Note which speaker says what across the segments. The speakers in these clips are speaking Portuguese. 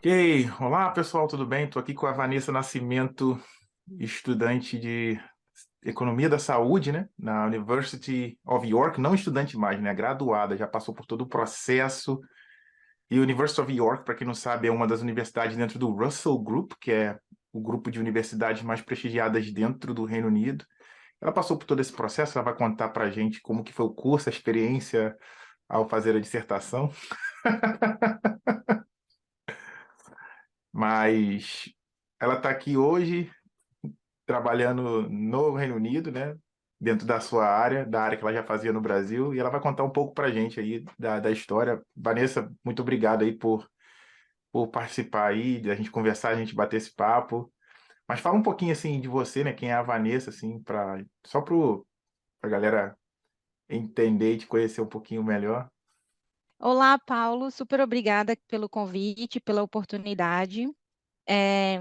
Speaker 1: Ok, olá pessoal, tudo bem? Estou aqui com a Vanessa Nascimento, estudante de Economia da Saúde, né? Na University of York, não estudante mais, né? Graduada, já passou por todo o processo. E University of York, para quem não sabe, é uma das universidades dentro do Russell Group, que é o grupo de universidades mais prestigiadas dentro do Reino Unido. Ela passou por todo esse processo, ela vai contar para a gente como que foi o curso, a experiência ao fazer a dissertação. Mas ela está aqui hoje trabalhando no Reino Unido, né? Dentro da sua área, da área que ela já fazia no Brasil, e ela vai contar um pouco para a gente aí da história. Vanessa, muito obrigado aí por participar aí, da gente conversar, a gente bater esse papo. Mas fala um pouquinho assim de você, né? Quem é a Vanessa, assim, só para a galera entender e te conhecer um pouquinho melhor.
Speaker 2: Olá, Paulo, super obrigada pelo convite, pela oportunidade. É,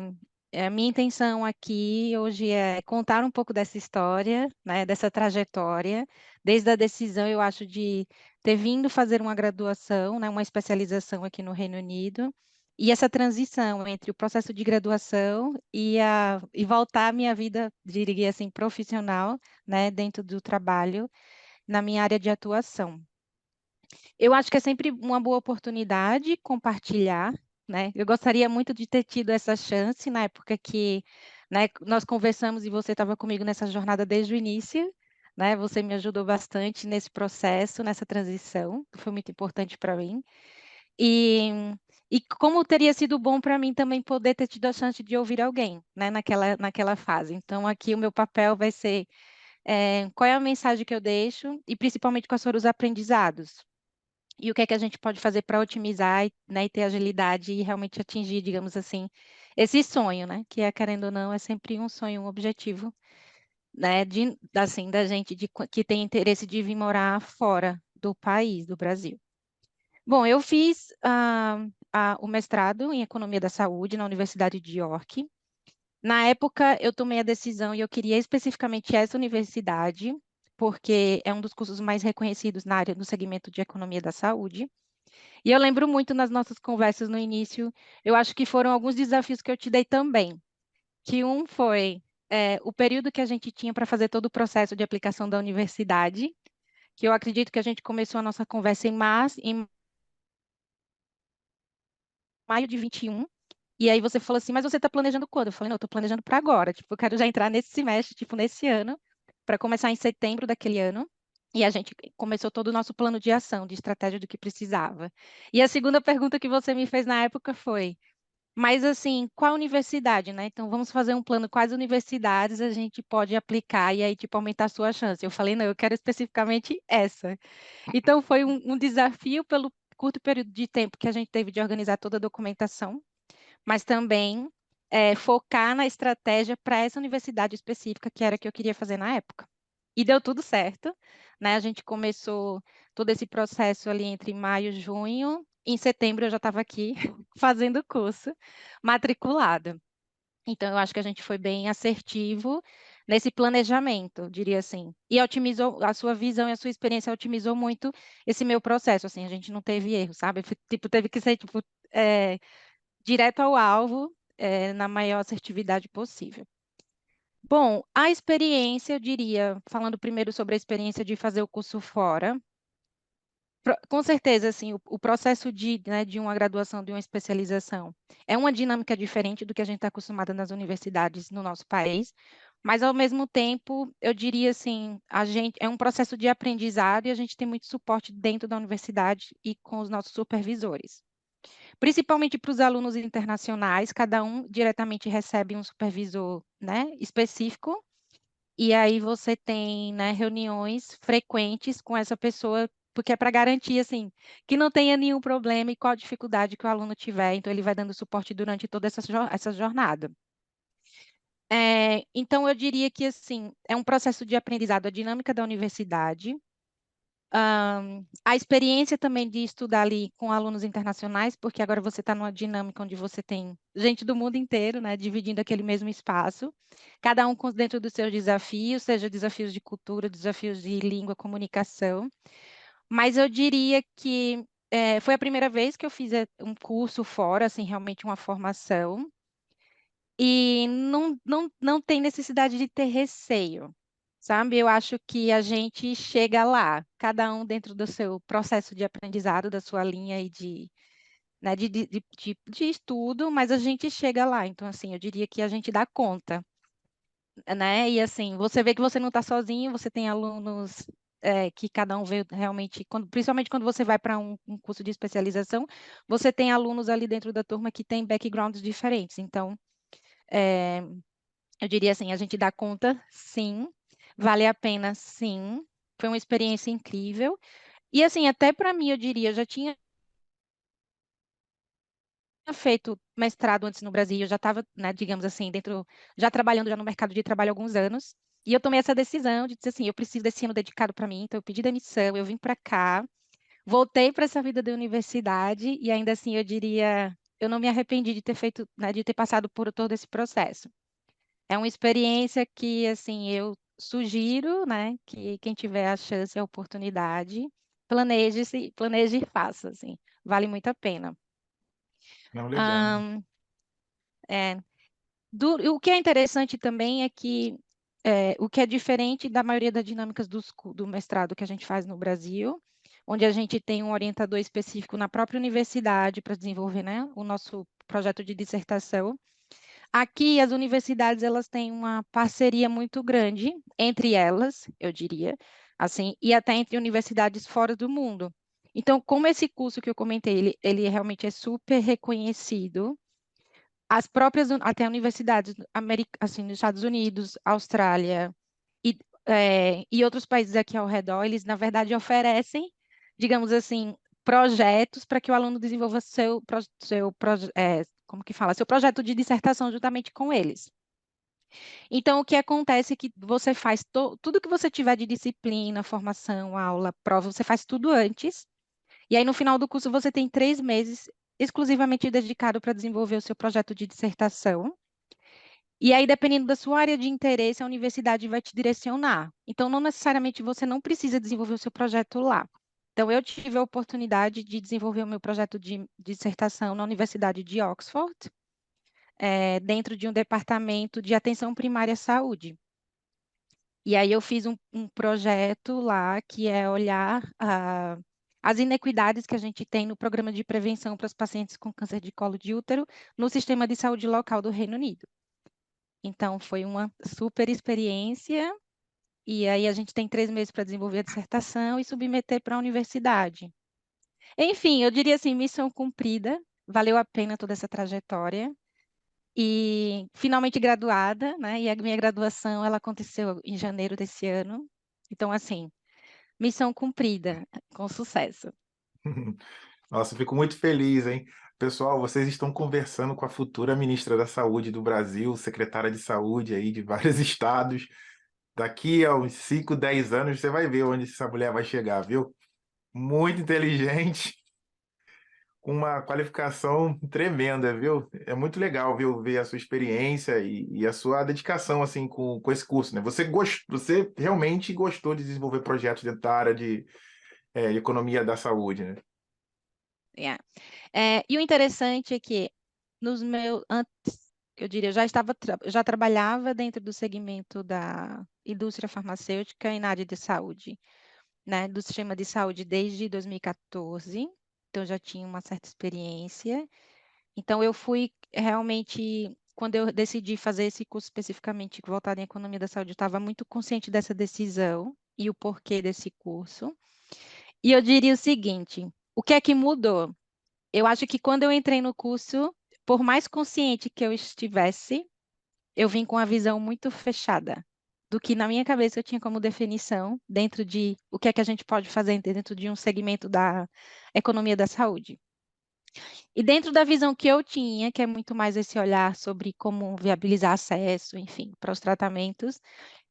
Speaker 2: a minha intenção aqui hoje é contar um pouco dessa história, né, dessa trajetória, desde a decisão, eu acho, de ter vindo fazer uma graduação, né, uma especialização aqui no Reino Unido, e essa transição entre o processo de graduação e voltar à minha vida, diria assim, profissional, né, dentro do trabalho, na minha área de atuação. Eu acho que é sempre uma boa oportunidade compartilhar, né? Eu gostaria muito de ter tido essa chance na época que, né, nós conversamos e você estava comigo nessa jornada desde o início, né? Você me ajudou bastante nesse processo, nessa transição, que foi muito importante para mim. E, e como teria sido bom para mim também poder ter tido a chance de ouvir alguém, né, naquela fase. Então, aqui o meu papel vai ser qual é a mensagem que eu deixo e principalmente quais foram os aprendizados e o que é que a gente pode fazer para otimizar, né, e ter agilidade e realmente atingir, digamos assim, esse sonho, né, que é, querendo ou não, é sempre um sonho, um objetivo, né, assim, da gente que tem interesse de vir morar fora do país, do Brasil. Bom, eu fiz o mestrado em Economia da Saúde na Universidade de York. Na época, eu tomei a decisão e eu queria especificamente essa universidade, porque é um dos cursos mais reconhecidos na área do segmento de Economia da Saúde. E eu lembro muito nas nossas conversas no início, eu acho que foram alguns desafios que eu te dei também, que um foi o período que a gente tinha para fazer todo o processo de aplicação da universidade, que eu acredito que a gente começou a nossa conversa em maio de 21, e aí você falou assim, mas você está planejando quando? Eu falei, não, eu estou planejando para agora, tipo, eu quero já entrar nesse semestre, tipo, nesse ano, para começar em setembro daquele ano, e a gente começou todo o nosso plano de ação, de estratégia do que precisava. E a segunda pergunta que você me fez na época foi, mas assim, qual universidade, né? Então vamos fazer um plano, quais universidades a gente pode aplicar e aí, tipo, aumentar a sua chance. Eu falei, não, eu quero especificamente essa. Então foi um desafio pelo curto período de tempo que a gente teve de organizar toda a documentação, mas também focar na estratégia para essa universidade específica, que era a que eu queria fazer na época. E deu tudo certo, né? A gente começou todo esse processo ali entre maio e junho. Em setembro eu já estava aqui fazendo o curso, matriculada. Então, eu acho que a gente foi bem assertivo nesse planejamento, diria assim. E otimizou a sua visão e a sua experiência otimizou muito esse meu processo, assim, a gente não teve erro, sabe? Tipo, teve que ser, tipo, é, direto ao alvo, na maior assertividade possível. Bom, a experiência, eu diria, falando primeiro sobre a experiência de fazer o curso fora, com certeza, assim, o processo né, de uma graduação, de uma especialização, é uma dinâmica diferente do que a gente está acostumada nas universidades no nosso país, mas, ao mesmo tempo, eu diria assim, a gente é um processo de aprendizado e a gente tem muito suporte dentro da universidade e com os nossos supervisores. Principalmente para os alunos internacionais, cada um diretamente recebe um supervisor, né, específico, e aí você tem, né, reuniões frequentes com essa pessoa, porque é para garantir, assim, que não tenha nenhum problema e qual dificuldade que o aluno tiver, então ele vai dando suporte durante toda essa jornada. Então, eu diria que, assim, é um processo de aprendizado, a dinâmica da universidade, a experiência também de estudar ali com alunos internacionais, porque agora você está numa dinâmica onde você tem gente do mundo inteiro, né, dividindo aquele mesmo espaço, cada um dentro dos seus desafios, seja desafios de cultura, desafios de língua, comunicação. Mas eu diria que foi a primeira vez que eu fiz um curso fora, assim, realmente uma formação, e não tem necessidade de ter receio, sabe? Eu acho que a gente chega lá, cada um dentro do seu processo de aprendizado, da sua linha e né, de estudo, mas a gente chega lá. Então, assim, eu diria que a gente dá conta, né? E assim, você vê que você não está sozinho, você tem alunos que cada um vê realmente, principalmente quando você vai para um curso de especialização, você tem alunos ali dentro da turma que têm backgrounds diferentes. Então, é, eu diria assim, a gente dá conta, sim, vale a pena, sim. Foi uma experiência incrível. E assim, até para mim, eu diria, eu já tinha feito mestrado antes no Brasil, eu já estava, né, digamos assim, já trabalhando já no mercado de trabalho há alguns anos, e eu tomei essa decisão de dizer assim, eu preciso desse ano dedicado para mim, então eu pedi demissão, eu vim para cá, voltei para essa vida da universidade, e ainda assim eu diria, eu não me arrependi de ter feito, né, de ter passado por todo esse processo. É uma experiência que, assim, eu sugiro, né, que quem tiver a chance e a oportunidade, planeje e faça, assim, vale muito a pena.
Speaker 1: Não, legal.
Speaker 2: Ahn, é, o que é interessante também é que o que é diferente da maioria das dinâmicas do mestrado que a gente faz no Brasil, onde a gente tem um orientador específico na própria universidade para desenvolver, né, o nosso projeto de dissertação. Aqui, as universidades, elas têm uma parceria muito grande entre elas, eu diria, assim, e até entre universidades fora do mundo. Então, como esse curso que eu comentei, ele realmente é super reconhecido, as próprias, até universidades assim, nos Estados Unidos, Austrália e, e outros países aqui ao redor, eles, na verdade, oferecem, digamos assim, projetos para que o aluno desenvolva como que fala, seu projeto de dissertação juntamente com eles. Então, o que acontece é que você faz tudo que você tiver de disciplina, formação, aula, prova, você faz tudo antes, e aí no final do curso você tem 3 meses exclusivamente dedicado para desenvolver o seu projeto de dissertação. E aí, dependendo da sua área de interesse, a universidade vai te direcionar. Então, não necessariamente você não precisa desenvolver o seu projeto lá. Então, eu tive a oportunidade de desenvolver o meu projeto de dissertação na Universidade de Oxford, dentro de um departamento de atenção primária à saúde. E aí, eu fiz um projeto lá que é olhar as inequidades que a gente tem no programa de prevenção para os pacientes com câncer de colo de útero no sistema de saúde local do Reino Unido. Então, foi uma super experiência. E aí, a gente tem 3 meses para desenvolver a dissertação e submeter para a universidade. Enfim, eu diria assim, missão cumprida, valeu a pena toda essa trajetória. E finalmente graduada, né? E a minha graduação, ela aconteceu em janeiro desse ano. Então, assim, missão cumprida, com sucesso.
Speaker 1: Nossa, eu fico muito feliz, hein? Pessoal, vocês estão conversando com a futura ministra da Saúde do Brasil, secretária de Saúde aí de vários estados. Daqui a uns 5, 10 anos, você vai ver onde essa mulher vai chegar, viu? Muito inteligente, com uma qualificação tremenda, viu? É muito legal, viu, ver a sua experiência e a sua dedicação, assim, com esse curso, né? Você realmente gostou de desenvolver projetos dentro da área de economia da saúde, né?
Speaker 2: Yeah. E o interessante é que antes, eu diria, já trabalhava dentro do segmento da indústria farmacêutica e na área de saúde, né, do sistema de saúde desde 2014, então já tinha uma certa experiência. Então eu fui realmente, quando eu decidi fazer esse curso especificamente voltado em economia da saúde, eu estava muito consciente dessa decisão e o porquê desse curso. E eu diria o seguinte, o que é que mudou? Eu acho que quando eu entrei no curso, por mais consciente que eu estivesse, eu vim com a visão muito fechada do que na minha cabeça eu tinha como definição dentro de o que é que a gente pode fazer dentro de um segmento da economia da saúde. E dentro da visão que eu tinha, que é muito mais esse olhar sobre como viabilizar acesso, enfim, para os tratamentos,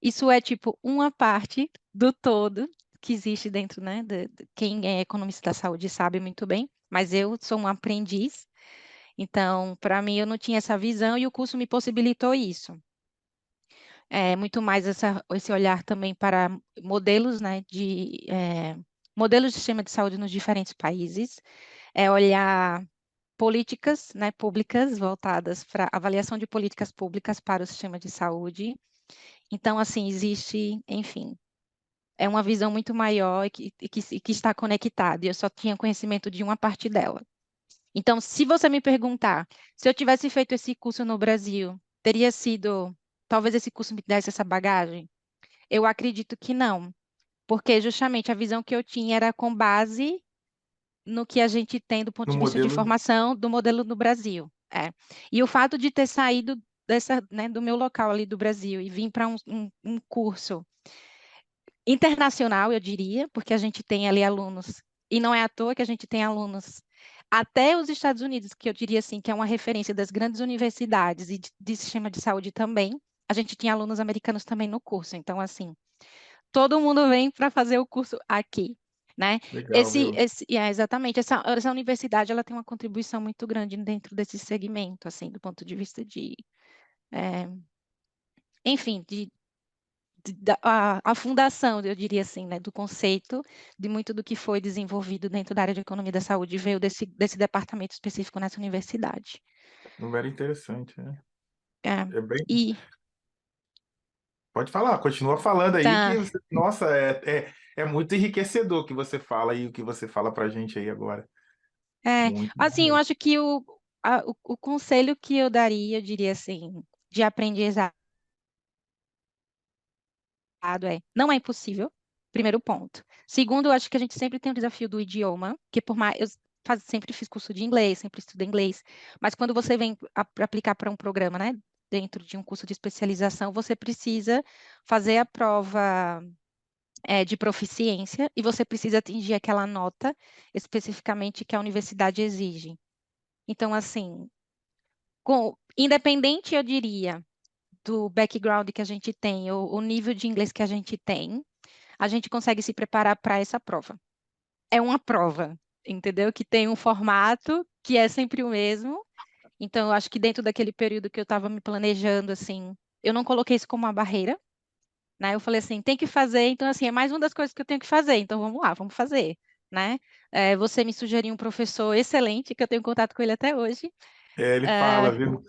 Speaker 2: isso é tipo uma parte do todo que existe dentro, né? Quem é economista da saúde sabe muito bem, mas eu sou um aprendiz, então, para mim, eu não tinha essa visão e o curso me possibilitou isso. Muito mais esse olhar também para modelos, né, de modelos de sistema de saúde nos diferentes países, é olhar políticas, né, públicas voltadas para avaliação de políticas públicas para o sistema de saúde. Então, assim, existe, enfim, é uma visão muito maior e que está conectada. E eu só tinha conhecimento de uma parte dela. Então, se você me perguntar se eu tivesse feito esse curso no Brasil, teria sido, talvez esse curso me desse essa bagagem? Eu acredito que não, porque justamente a visão que eu tinha era com base no que a gente tem do ponto
Speaker 1: No
Speaker 2: de vista de
Speaker 1: modelo,
Speaker 2: formação do modelo no Brasil. É. E o fato de ter saído dessa, né, do meu local ali do Brasil e vir para um curso internacional, eu diria, porque a gente tem ali alunos, e não é à toa que a gente tem alunos até os Estados Unidos, que eu diria assim, que é uma referência das grandes universidades e de sistema de saúde também. A gente tinha alunos americanos também no curso. Então, assim, todo mundo vem para fazer o curso aqui, né?
Speaker 1: legal, viu?
Speaker 2: Exatamente, essa universidade, ela tem uma contribuição muito grande dentro desse segmento, assim, do ponto de vista de, é, enfim, a fundação, eu diria assim, né, do conceito de muito do que foi desenvolvido dentro da área de economia da saúde veio desse departamento específico nessa universidade.
Speaker 1: Não era interessante, né?
Speaker 2: É,
Speaker 1: É bem.
Speaker 2: e
Speaker 1: Pode falar, continua falando aí
Speaker 2: tá,
Speaker 1: que, nossa, é muito enriquecedor o que você fala e o que você fala pra gente aí agora.
Speaker 2: é,
Speaker 1: Muito bom
Speaker 2: assim, eu
Speaker 1: mesmo.
Speaker 2: acho que o conselho que eu daria, eu diria assim, de aprendizado não é impossível, primeiro ponto. Segundo, eu acho que a gente sempre tem o desafio do idioma, que por mais, sempre fiz curso de inglês, sempre estudei inglês, mas quando você vem aplicar para um programa, né, dentro de um curso de especialização, você precisa fazer a prova de proficiência e você precisa atingir aquela nota especificamente que a universidade exige. Então, assim, independente, eu diria, do background que a gente tem, o nível de inglês que a gente tem, a gente consegue se preparar para essa prova. É uma prova, entendeu? Que tem um formato que é sempre o mesmo. Então, eu acho que dentro daquele período que eu estava me planejando, assim, eu não coloquei isso como uma barreira, né? Eu falei assim, tem que fazer, então, assim, é mais uma das coisas que eu tenho que fazer, então vamos lá, vamos fazer, né? Você me sugeriu um professor excelente, que eu tenho contato com ele até hoje.
Speaker 1: É, ele
Speaker 2: É,
Speaker 1: fala, viu?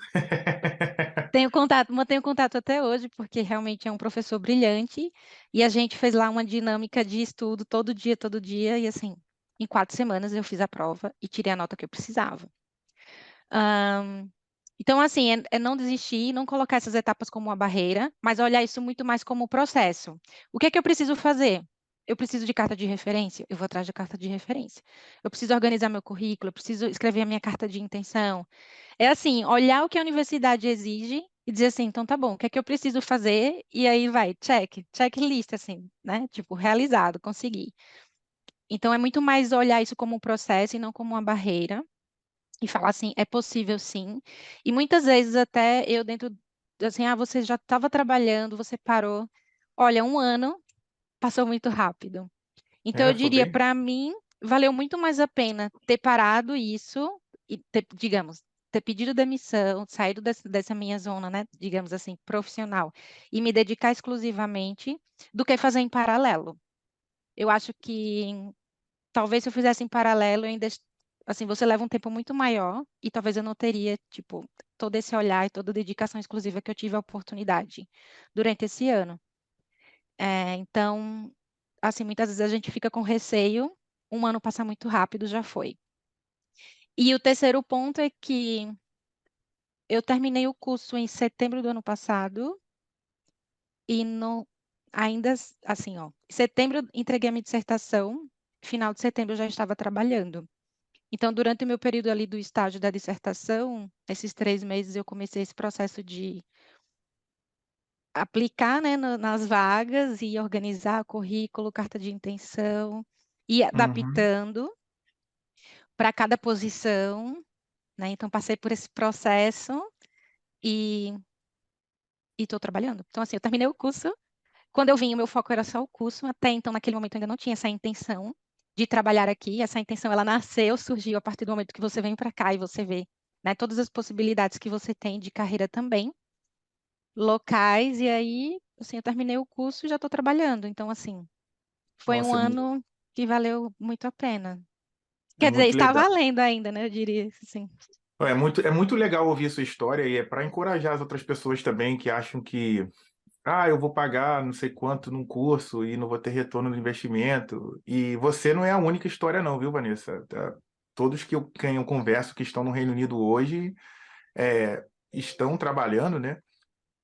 Speaker 2: tenho contato, mantenho contato até hoje, porque realmente é um professor brilhante, e a gente fez lá uma dinâmica de estudo todo dia, e assim, em 4 semanas eu fiz a prova e tirei a nota que eu precisava. Ahn, então, assim, é não desistir, não colocar essas etapas como uma barreira, mas olhar isso muito mais como um processo. O que é que eu preciso fazer? Eu preciso de carta de referência? Eu vou atrás de carta de referência. Eu preciso organizar meu currículo, eu preciso escrever a minha carta de intenção. É assim, olhar o que a universidade exige e dizer assim, então tá bom, o que é que eu preciso fazer? E aí vai, checklist, assim, né? Tipo, realizado, consegui. Então é muito mais olhar isso como um processo e não como uma barreira e falar assim, é possível sim. E muitas vezes até eu dentro, assim, você já estava trabalhando, você parou. Olha, um ano passou muito rápido. Então eu
Speaker 1: É, foi
Speaker 2: diria,
Speaker 1: bem.
Speaker 2: para mim, valeu muito mais a pena ter parado isso e ter, digamos, ter pedido demissão, saído dessa minha zona, né, digamos assim, profissional, e me dedicar exclusivamente, do que fazer em paralelo. Eu acho que talvez se eu fizesse em paralelo, eu ainda, assim, você leva um tempo muito maior e talvez eu não teria, tipo, todo esse olhar e toda a dedicação exclusiva que eu tive a oportunidade durante esse ano. Então, assim, muitas vezes a gente fica com receio, um ano passa muito rápido, já foi. E o terceiro ponto é que eu terminei o curso em setembro do ano passado e não, ainda assim, ó, em setembro entreguei a minha dissertação, final de setembro eu já estava trabalhando. Então, durante o meu período ali do estágio da dissertação, esses 3 meses eu comecei esse processo de aplicar, né, nas vagas e organizar currículo, carta de intenção, e
Speaker 1: Uhum.
Speaker 2: adaptando para cada posição, né? Então, passei por esse processo e estou trabalhando. Então, assim, eu terminei o curso. Quando eu vim, o meu foco era só o curso. Até então, naquele momento, eu ainda não tinha essa intenção de trabalhar aqui. Essa intenção, ela nasceu, surgiu a partir do momento que você vem para cá e você vê, né, todas as possibilidades que você tem de carreira também, locais. E aí, assim, eu terminei o curso e já estou trabalhando. Então, assim, foi um
Speaker 1: Nossa,
Speaker 2: ano que valeu muito a pena.
Speaker 1: É
Speaker 2: Quer dizer,
Speaker 1: muito
Speaker 2: está
Speaker 1: legal.
Speaker 2: valendo ainda, né? Eu diria assim.
Speaker 1: É muito legal ouvir sua história e é para encorajar as outras pessoas também que acham que, eu vou pagar não sei quanto num curso e não vou ter retorno do investimento. E você não é a única história, não, viu, Vanessa? Todos quem eu converso que estão no Reino Unido hoje estão trabalhando, né?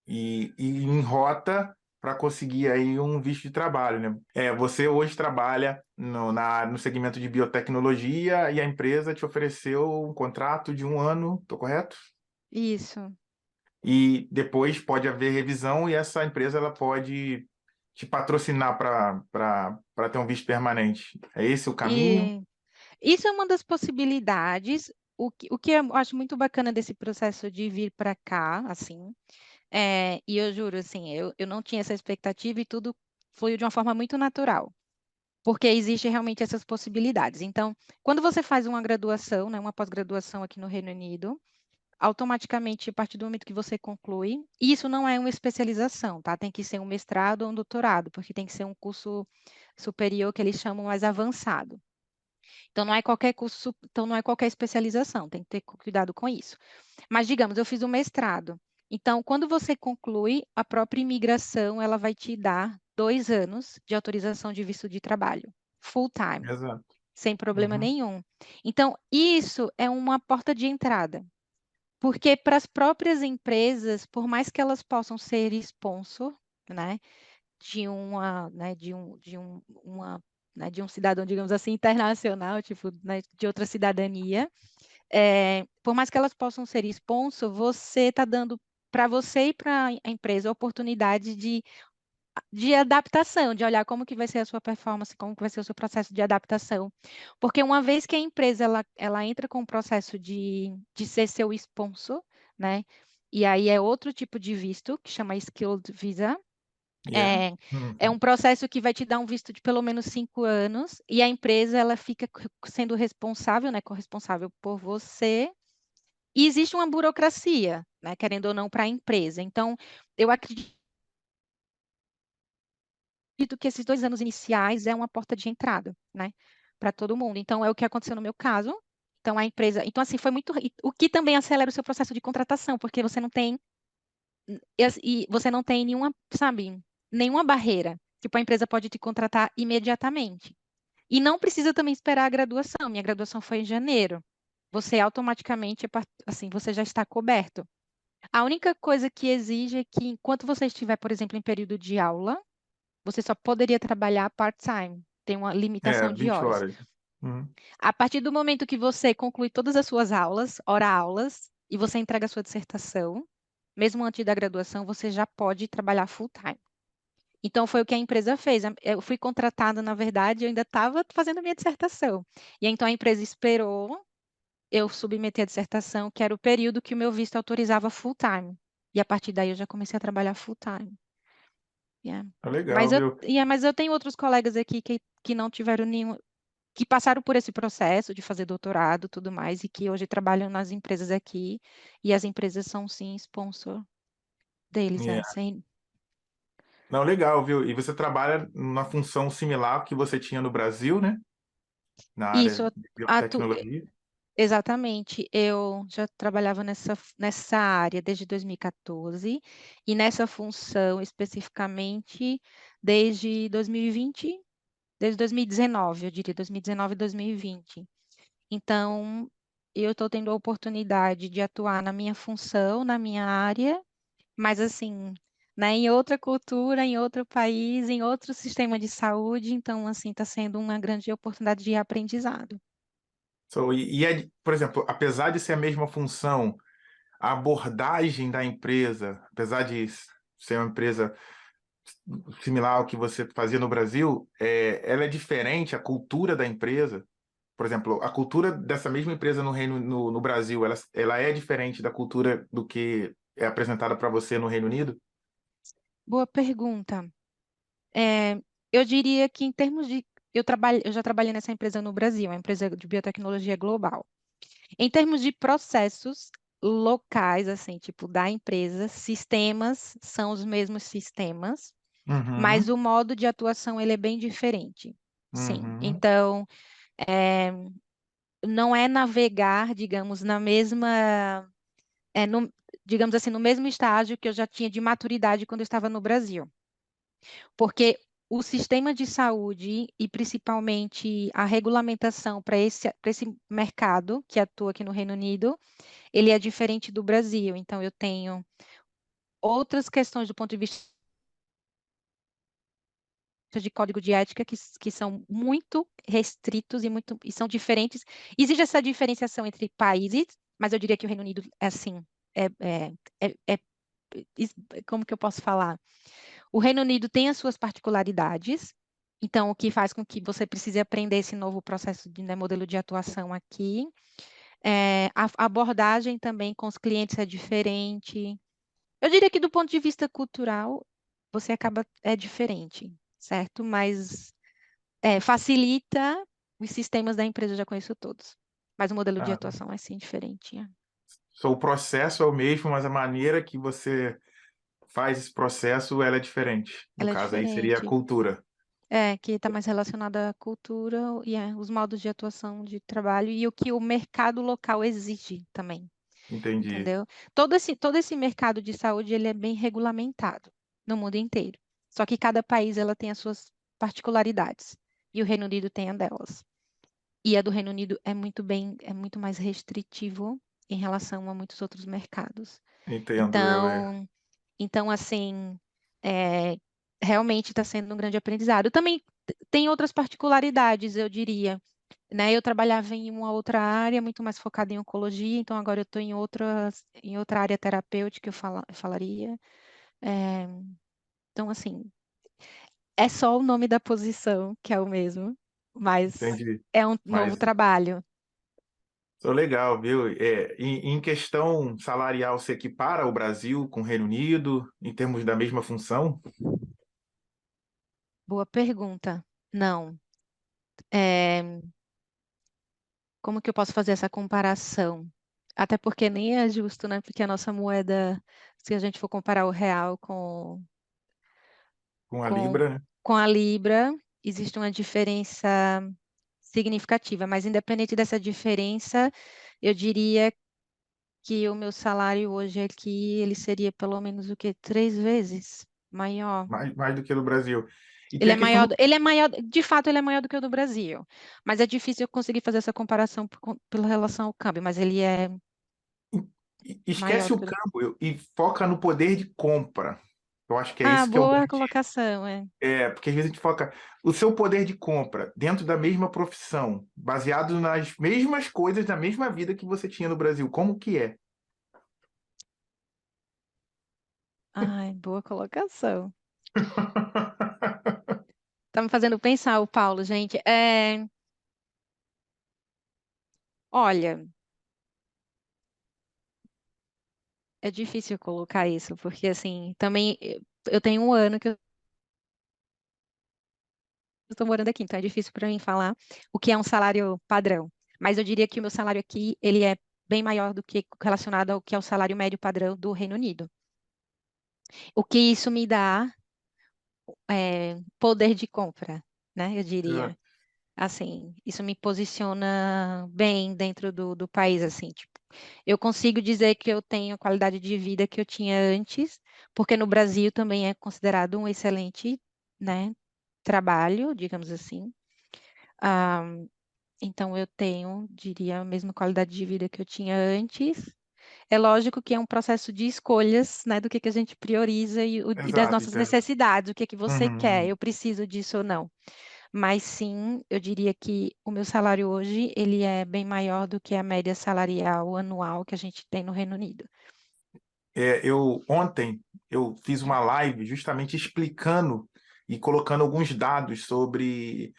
Speaker 1: E em rota para conseguir aí um visto de trabalho, né? Você hoje trabalha no segmento de biotecnologia e a empresa te ofereceu um contrato de um ano, tô correto?
Speaker 2: Isso.
Speaker 1: E depois pode haver revisão e essa empresa ela pode te patrocinar para ter um visto permanente. É esse o caminho?
Speaker 2: E isso é uma das possibilidades. O que eu acho muito bacana desse processo de vir para cá, assim, e eu juro, assim, eu não tinha essa expectativa e tudo fluiu de uma forma muito natural, porque existe realmente essas possibilidades. Então, quando você faz uma graduação, né, uma pós-graduação aqui no Reino Unido, automaticamente, a partir do momento que você conclui, e isso não é uma especialização, tá? Tem que ser um mestrado ou um doutorado, porque tem que ser um curso superior que eles chamam mais avançado. Então, não é qualquer curso, então não é qualquer especialização, tem que ter cuidado com isso. Mas, digamos, eu fiz um mestrado. Então, quando você conclui, a própria imigração, ela vai te dar 2 anos de autorização de visto de trabalho, full time,
Speaker 1: Exato.
Speaker 2: sem problema
Speaker 1: Uhum.
Speaker 2: nenhum. Então, isso é uma porta de entrada. Porque para as próprias empresas, por mais que elas possam ser sponsor, né, de um cidadão, digamos assim, internacional, tipo, né, de outra cidadania, por mais que elas possam ser sponsor, você está dando para você e para a empresa a oportunidade de adaptação, de olhar como que vai ser a sua performance, como que vai ser o seu processo de adaptação. Porque uma vez que a empresa ela entra com o processo de ser seu sponsor, né? E aí é outro tipo de visto, que chama Skilled Visa.
Speaker 1: Yeah.
Speaker 2: É, é
Speaker 1: Uhum.
Speaker 2: um processo que vai te dar um visto de pelo menos 5 anos, e a empresa ela fica sendo responsável, né, corresponsável por você. E existe uma burocracia, né, querendo ou não, para a empresa. Então, eu acredito que esses 2 anos iniciais é uma porta de entrada, né, para todo mundo. Então, é o que aconteceu no meu caso. Então, a empresa. Então, assim, foi muito. O que também acelera o seu processo de contratação, porque você não tem. E você não tem nenhuma, sabe, nenhuma barreira. Tipo, a empresa pode te contratar imediatamente. E não precisa também esperar a graduação. Minha graduação foi em janeiro. Você automaticamente, assim, você já está coberto. A única coisa que exige é que, enquanto você estiver, por exemplo, em período de aula, você só poderia trabalhar part-time. Tem uma limitação de
Speaker 1: 20
Speaker 2: horas.
Speaker 1: horas. Uhum.
Speaker 2: A partir do momento que você conclui todas as suas aulas, hora-aulas, e você entrega a sua dissertação, mesmo antes da graduação, você já pode trabalhar full-time. Então, foi o que a empresa fez. Eu fui contratada, na verdade, eu ainda estava fazendo a minha dissertação. E então a empresa esperou eu submeter a dissertação, que era o período que o meu visto autorizava full-time. E a partir daí eu já comecei a trabalhar full-time. Yeah.
Speaker 1: Tá legal, viu?
Speaker 2: Mas eu tenho outros colegas aqui que não tiveram nenhum, que passaram por esse processo de fazer doutorado e tudo mais, e que hoje trabalham nas empresas aqui, e as empresas são sim sponsor deles,
Speaker 1: Yeah.
Speaker 2: sem
Speaker 1: Não, legal, viu? E você trabalha numa função similar que você tinha no Brasil, né? Na
Speaker 2: isso.
Speaker 1: área de biotecnologia.
Speaker 2: Exatamente, eu já trabalhava nessa área desde 2014 e nessa função especificamente desde 2020, desde 2019, eu diria 2019 e 2020. Então, eu estou tendo a oportunidade de atuar na minha função, na minha área, mas assim, né, em outra cultura, em outro país, em outro sistema de saúde, então assim, está sendo uma grande oportunidade de aprendizado.
Speaker 1: Por exemplo, apesar de ser a mesma função, a abordagem da empresa, apesar de ser uma empresa similar ao que você fazia no Brasil, ela é diferente, a cultura da empresa. Por exemplo, a cultura dessa mesma empresa no Brasil, ela é diferente da cultura do que é apresentada para você no Reino Unido?
Speaker 2: Boa pergunta. É, eu diria que em termos de. Eu já trabalhei nessa empresa no Brasil, uma empresa de biotecnologia global. Em termos de processos locais, assim, tipo da empresa, sistemas são os mesmos sistemas, mas
Speaker 1: Uhum,
Speaker 2: o modo de atuação ele é bem diferente. sim.
Speaker 1: Uhum.
Speaker 2: Então, é, não é navegar, digamos, na mesma, no, digamos assim, no mesmo estágio que eu já tinha de maturidade quando eu estava no Brasil. Porque o sistema de saúde e principalmente a regulamentação para esse mercado que atua aqui no Reino Unido, ele é diferente do Brasil. Então, eu tenho outras questões do ponto de vista de código de ética que são muito restritos e são diferentes. Existe essa diferenciação entre países, mas eu diria que o Reino Unido é assim, é, é, é, is- como que eu posso falar? O Reino Unido tem as suas particularidades, então o que faz com que você precise aprender esse novo processo de, né, modelo de atuação aqui. A abordagem também com os clientes é diferente. Eu diria que do ponto de vista cultural, você acaba é diferente, certo? Mas facilita os sistemas da empresa, eu já conheço todos. Mas o modelo de
Speaker 1: Ah,
Speaker 2: atuação é sim diferente.
Speaker 1: só o processo é o mesmo, mas a maneira que você faz esse processo, ela é diferente. No
Speaker 2: Ela é
Speaker 1: caso aí seria a
Speaker 2: diferente.
Speaker 1: cultura.
Speaker 2: Que está mais relacionada à cultura e os modos de atuação de trabalho e o que o mercado local exige também,
Speaker 1: Entendi,
Speaker 2: entendeu? Todo esse mercado de saúde, ele é bem regulamentado no mundo inteiro. Só que cada país, ela tem as suas particularidades e o Reino Unido tem a delas. E a do Reino Unido é muito mais restritivo em relação a muitos outros mercados.
Speaker 1: entendo,
Speaker 2: Então, assim, é, realmente está sendo um grande aprendizado. Também tem outras particularidades, eu diria, né? Eu trabalhava em uma outra área, muito mais focada em oncologia, então agora eu estou em outra área terapêutica, eu falaria. É, então, assim, é só o nome da posição, que é o mesmo, mas
Speaker 1: entendi.
Speaker 2: é um novo
Speaker 1: Mas
Speaker 2: trabalho.
Speaker 1: sou legal, viu? Em questão salarial, se equipara o Brasil com o Reino Unido, em termos da mesma função?
Speaker 2: Boa pergunta. Não. É, como que eu posso fazer essa comparação? Até porque nem é justo, né? Porque a nossa moeda, se a gente for comparar o real
Speaker 1: Com a
Speaker 2: com,
Speaker 1: Libra, né?
Speaker 2: com a libra, existe uma diferença significativa. Mas independente dessa diferença, eu diria que o meu salário hoje aqui, ele seria pelo menos o quê? 3 vezes maior.
Speaker 1: Mais do que no Brasil. E tem a questão do...
Speaker 2: Ele é maior, de fato, ele é maior do que o do Brasil. Mas é difícil eu conseguir fazer essa comparação pela relação ao câmbio, mas ele é maior
Speaker 1: Esquece
Speaker 2: do
Speaker 1: o
Speaker 2: que o do...
Speaker 1: câmbio e foca no poder de compra. Eu acho que é
Speaker 2: Ah,
Speaker 1: isso que é o
Speaker 2: boa
Speaker 1: grande.
Speaker 2: colocação, é.
Speaker 1: Porque às vezes a gente foca o seu poder de compra dentro da mesma profissão, baseado nas mesmas coisas da mesma vida que você tinha no Brasil. Como que é?
Speaker 2: Ai, boa colocação. Tá me fazendo pensar o Paulo, gente. Olha, é difícil colocar isso, porque assim, também eu tenho um ano que eu estou morando aqui, então é difícil para mim falar o que é um salário padrão. Mas eu diria que o meu salário aqui, ele é bem maior do que relacionado ao que é o salário médio padrão do Reino Unido. O que isso me dá poder de compra, né? Eu diria.
Speaker 1: Exato.
Speaker 2: Assim, isso me posiciona bem dentro do país, assim, tipo, eu consigo dizer que eu tenho a qualidade de vida que eu tinha antes, porque no Brasil também é considerado um excelente, né, trabalho, digamos assim. Ah, então eu tenho, diria, a mesma qualidade de vida que eu tinha antes. É lógico que é um processo de escolhas, né, do que a gente prioriza e das
Speaker 1: Exato,
Speaker 2: nossas
Speaker 1: entendo.
Speaker 2: necessidades, o que é que você quer,
Speaker 1: Uhum.
Speaker 2: eu preciso disso ou não. Mas sim, eu diria que o meu salário hoje, ele é bem maior do que a média salarial anual que a gente tem no Reino Unido.
Speaker 1: Ontem eu fiz uma live justamente explicando e colocando alguns dados sobre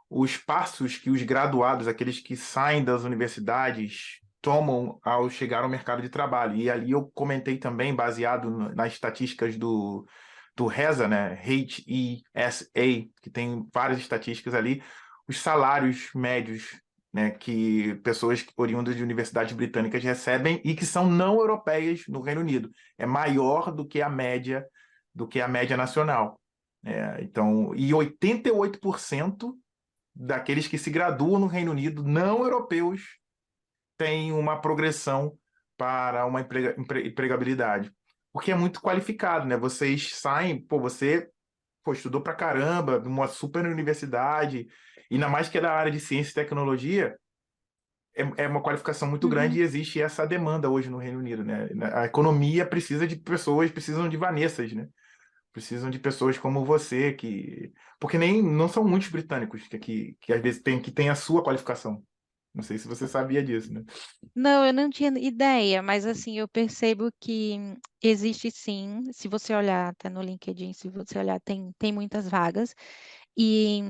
Speaker 1: os passos que os graduados, aqueles que saem das universidades, tomam ao chegar ao mercado de trabalho. E ali eu comentei também, baseado nas estatísticas do HESA, né? HESA, que tem várias estatísticas ali, os salários médios, né, que pessoas oriundas de universidades britânicas recebem e que são não europeias no Reino Unido. É maior do que a média nacional. Então, e 88% daqueles que se graduam no Reino Unido, não europeus, têm uma progressão para uma empregabilidade. Porque é muito qualificado, né? Vocês saem, pô, você pô, estudou pra caramba, numa super universidade, e ainda mais que é da área de ciência e tecnologia, é uma qualificação muito grande
Speaker 2: Uhum.
Speaker 1: e existe essa demanda hoje no Reino Unido, né? A economia precisa de pessoas, precisam de Vanessas, né? Precisam de pessoas como você, que... Porque nem, não são muitos britânicos que às vezes tem a sua qualificação. Não sei se você sabia disso, né?
Speaker 2: Não, eu não tinha ideia, mas assim, eu percebo que existe sim, se você olhar até no LinkedIn, se você olhar, tem muitas vagas. E,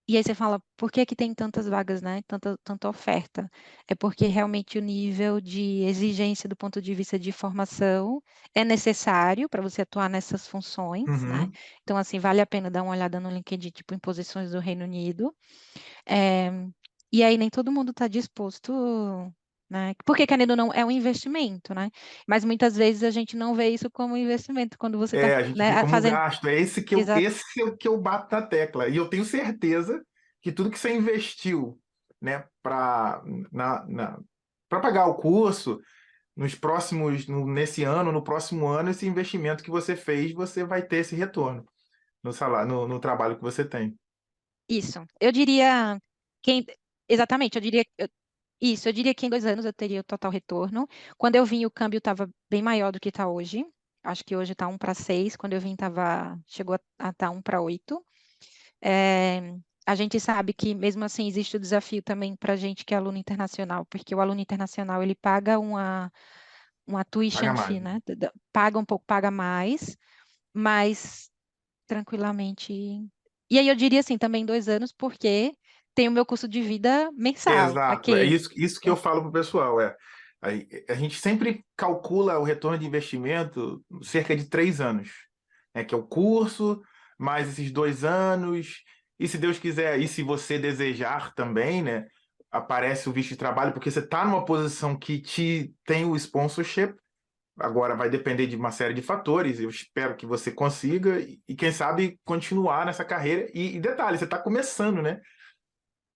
Speaker 2: e aí você fala, por que que tem tantas vagas, né? Tanta oferta? É porque realmente o nível de exigência do ponto de vista de formação é necessário para você atuar nessas funções, né?
Speaker 1: Uhum.
Speaker 2: Então, assim, vale a pena dar uma olhada no LinkedIn, tipo, em posições do Reino Unido. É, e aí nem todo mundo está disposto, né? Porque, querendo ou não, é um investimento, né? Mas muitas vezes a gente não vê isso como um investimento quando você está,
Speaker 1: É, a gente vê
Speaker 2: né,
Speaker 1: como um
Speaker 2: fazendo.
Speaker 1: gasto. É esse que eu,
Speaker 2: Exato.
Speaker 1: esse é o que eu bato na tecla. E eu tenho certeza que tudo que você investiu, né, para pagar o curso, nesse ano, no próximo ano, esse investimento que você fez, você vai ter esse retorno no salário, no trabalho que você tem.
Speaker 2: Isso. Eu diria que, exatamente, isso, eu diria que em 2 anos eu teria o total retorno. Quando eu vim, o câmbio estava bem maior do que está hoje. Acho que hoje está 1 para 6. Quando eu vim, chegou a estar 1 para 8. É, a gente sabe que, mesmo assim, existe o desafio também para a gente que é aluno internacional, porque o aluno internacional ele paga uma
Speaker 1: Paga
Speaker 2: tuition
Speaker 1: mais.
Speaker 2: fee, né? Paga um pouco, paga mais, mas tranquilamente. E aí eu diria assim, também 2 anos, porque tem o meu custo de vida mensal
Speaker 1: Exato, é
Speaker 2: aqui.
Speaker 1: isso que eu falo para o pessoal. A gente sempre calcula o retorno de investimento cerca de 3 anos, né, que é o curso, mais esses 2 anos, e se Deus quiser, e se você desejar também, né, aparece o visto de trabalho, porque você está numa posição que te tem o sponsorship. Agora vai depender de uma série de fatores. Eu espero que você consiga e quem sabe continuar nessa carreira. E detalhe, você está começando, né?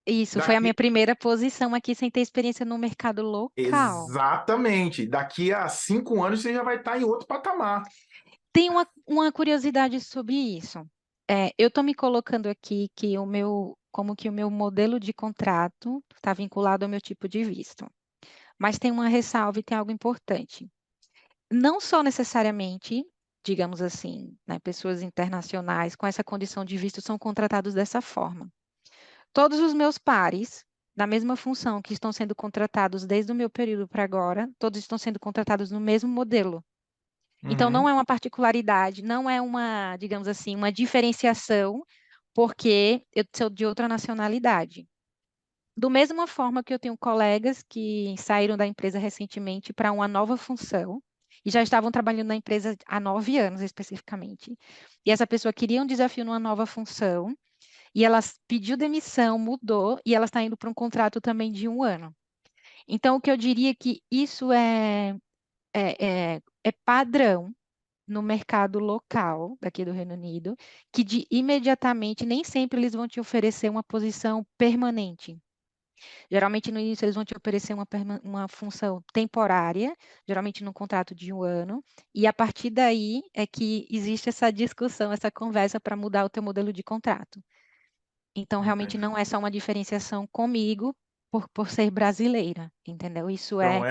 Speaker 2: Isso foi a minha
Speaker 1: Daqui
Speaker 2: primeira posição aqui sem ter experiência no mercado local.
Speaker 1: Exatamente. Daqui a 5 anos você já vai estar em outro patamar.
Speaker 2: Tem uma curiosidade sobre isso. Eu estou me colocando aqui que como que o meu modelo de contrato está vinculado ao meu tipo de visto. Mas tem uma ressalva e tem algo importante. Não só necessariamente, digamos assim, né, pessoas internacionais com essa condição de visto são contratados dessa forma. Todos os meus pares, na mesma função que estão sendo contratados desde o meu período para agora, todos estão sendo contratados no mesmo modelo. Então, não
Speaker 1: Uhum,
Speaker 2: é uma particularidade, não é uma, digamos assim, uma diferenciação, porque eu sou de outra nacionalidade. Do mesma forma que eu tenho colegas que saíram da empresa recentemente para uma nova função e já estavam trabalhando na empresa há 9 anos especificamente. E essa pessoa queria um desafio numa nova função e ela pediu demissão, mudou e ela está indo para um contrato também de 1 ano. Então, o que eu diria é que isso é padrão no mercado local daqui do Reino Unido, que imediatamente nem sempre eles vão te oferecer uma posição permanente. Geralmente, no início, eles vão te oferecer uma função temporária, geralmente num contrato de 1 ano, e a partir daí é que existe essa discussão, essa conversa para mudar o teu modelo de contrato. Então, realmente
Speaker 1: entendi.
Speaker 2: não é só uma diferenciação comigo por ser brasileira, entendeu? Isso
Speaker 1: Então,